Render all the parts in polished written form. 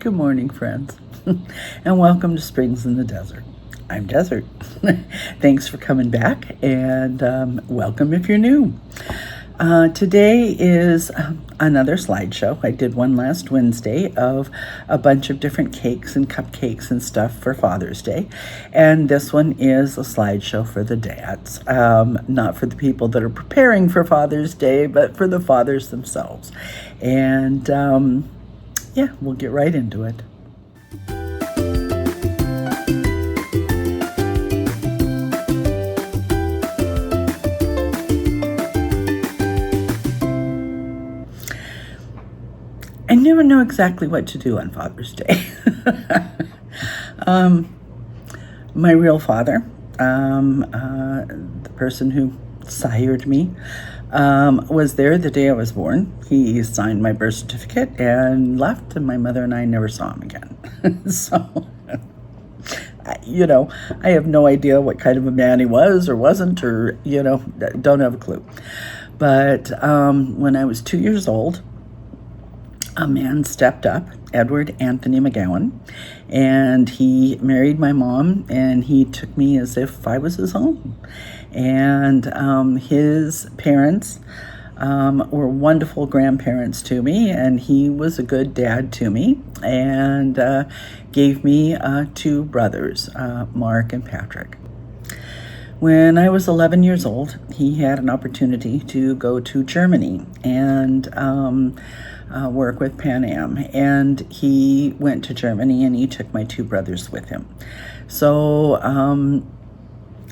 Good morning, friends, and welcome to Springs in the Desert. I'm Desert. Thanks for coming back, and welcome if you're new. Today is another slideshow. I did one last Wednesday of a bunch of different cakes and cupcakes and stuff for Father's Day, and this one is a slideshow for the dads. Not for the people that are preparing for Father's Day, but for the fathers themselves. And yeah, we'll get right into it. I never know exactly what to do on Father's Day. My real father, the person who sired me, was there the day I was born. He signed my birth certificate and left, and my mother and I never saw him again. So, I have no idea what kind of a man he was or wasn't, or, don't have a clue. But when I was 2 years old, a man stepped up, Edward Anthony McGowan, and he married my mom, and he took me as if I was his own. And his parents were wonderful grandparents to me, and he was a good dad to me, and gave me two brothers, Mark and Patrick. When I was 11 years old, he had an opportunity to go to Germany and work with Pan Am, and he went to Germany and he took my two brothers with him. So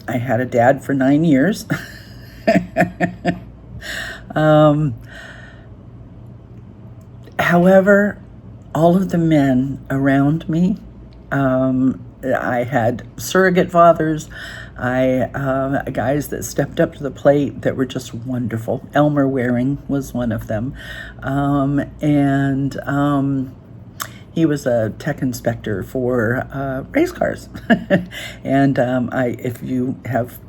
I had a dad for 9 years. However, all of the men around me, I had surrogate fathers, guys that stepped up to the plate that were just wonderful. Elmer Waring was one of them. He was a tech inspector for race cars. And if you have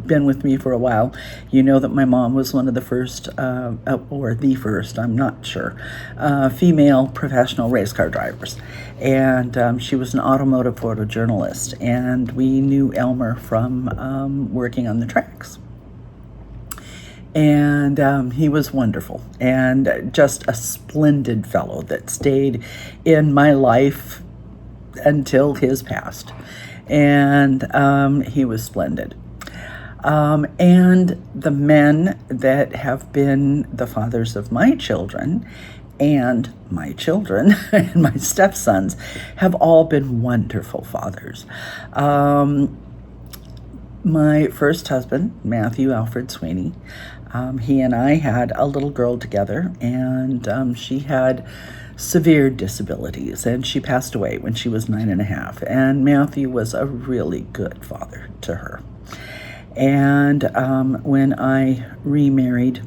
been with me for a while, you know that my mom was one of the first, or the first, I'm not sure, female professional race car drivers. And she was an automotive photojournalist, and we knew Elmer from working on the tracks. And he was wonderful and just a splendid fellow that stayed in my life until his passed. And he was splendid. And the men that have been the fathers of my children and my children and my stepsons have all been wonderful fathers. My first husband, Matthew Alfred Sweeney, he and I had a little girl together, and she had severe disabilities, and she passed away when she was 9.5. And Matthew was a really good father to her. And when I remarried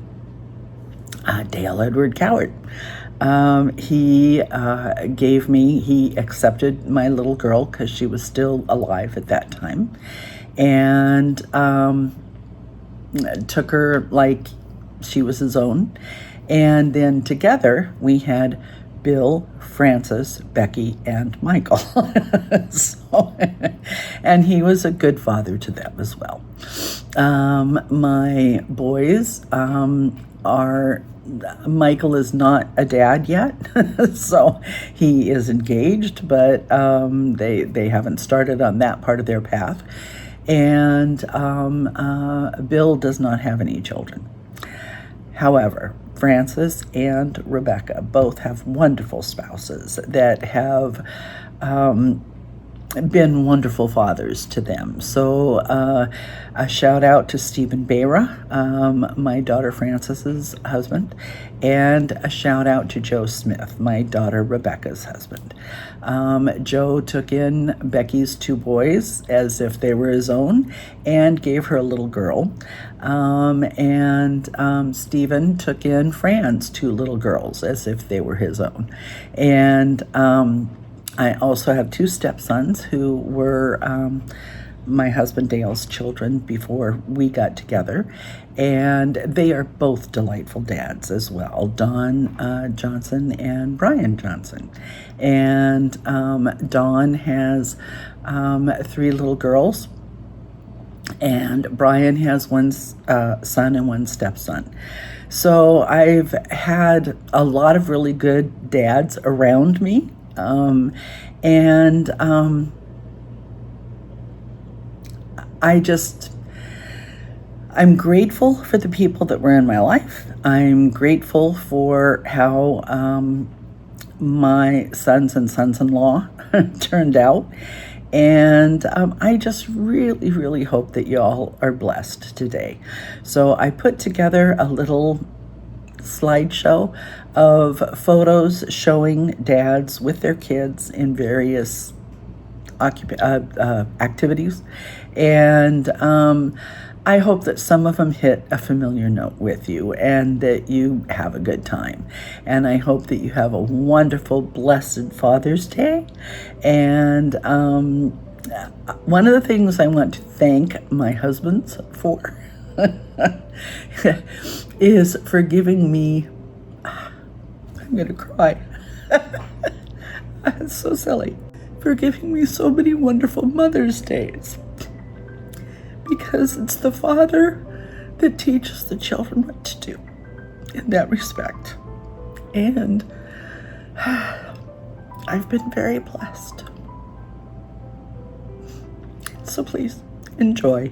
Dale Edward Coward, he accepted my little girl because she was still alive at that time, and took her like she was his own. And then together we had Bill, Francis, Becky, and Michael. And he was a good father to them as well. My boys Michael is not a dad yet, so he is engaged, but they haven't started on that part of their path. And Bill does not have any children. However, Francis and Rebecca both have wonderful spouses that have been wonderful fathers to them. So a shout out to Stephen Beira, my daughter Francis's husband, and a shout out to Joe Smith, my daughter Rebecca's husband. Joe took in Becky's two boys as if they were his own and gave her a little girl. And Stephen took in Fran's two little girls as if they were his own. And I also have two stepsons who were my husband Dale's children before we got together, and they are both delightful dads as well, Don Johnson and Brian Johnson. And Don has 3 little girls, and Brian has one son and one stepson. So I've had a lot of really good dads around me, and I'm grateful for the people that were in my life. I'm grateful for how my sons and sons-in-law turned out. And I just really, really hope that y'all are blessed today. So I put together a little slideshow of photos showing dads with their kids in various activities. And I hope that some of them hit a familiar note with you and that you have a good time. And I hope that you have a wonderful, blessed Father's Day. And one of the things I want to thank my husbands for is for giving me, I'm going to cry. It's so silly. For giving me so many wonderful Mother's Days. Because it's the father that teaches the children what to do in that respect. And I've been very blessed. So please enjoy.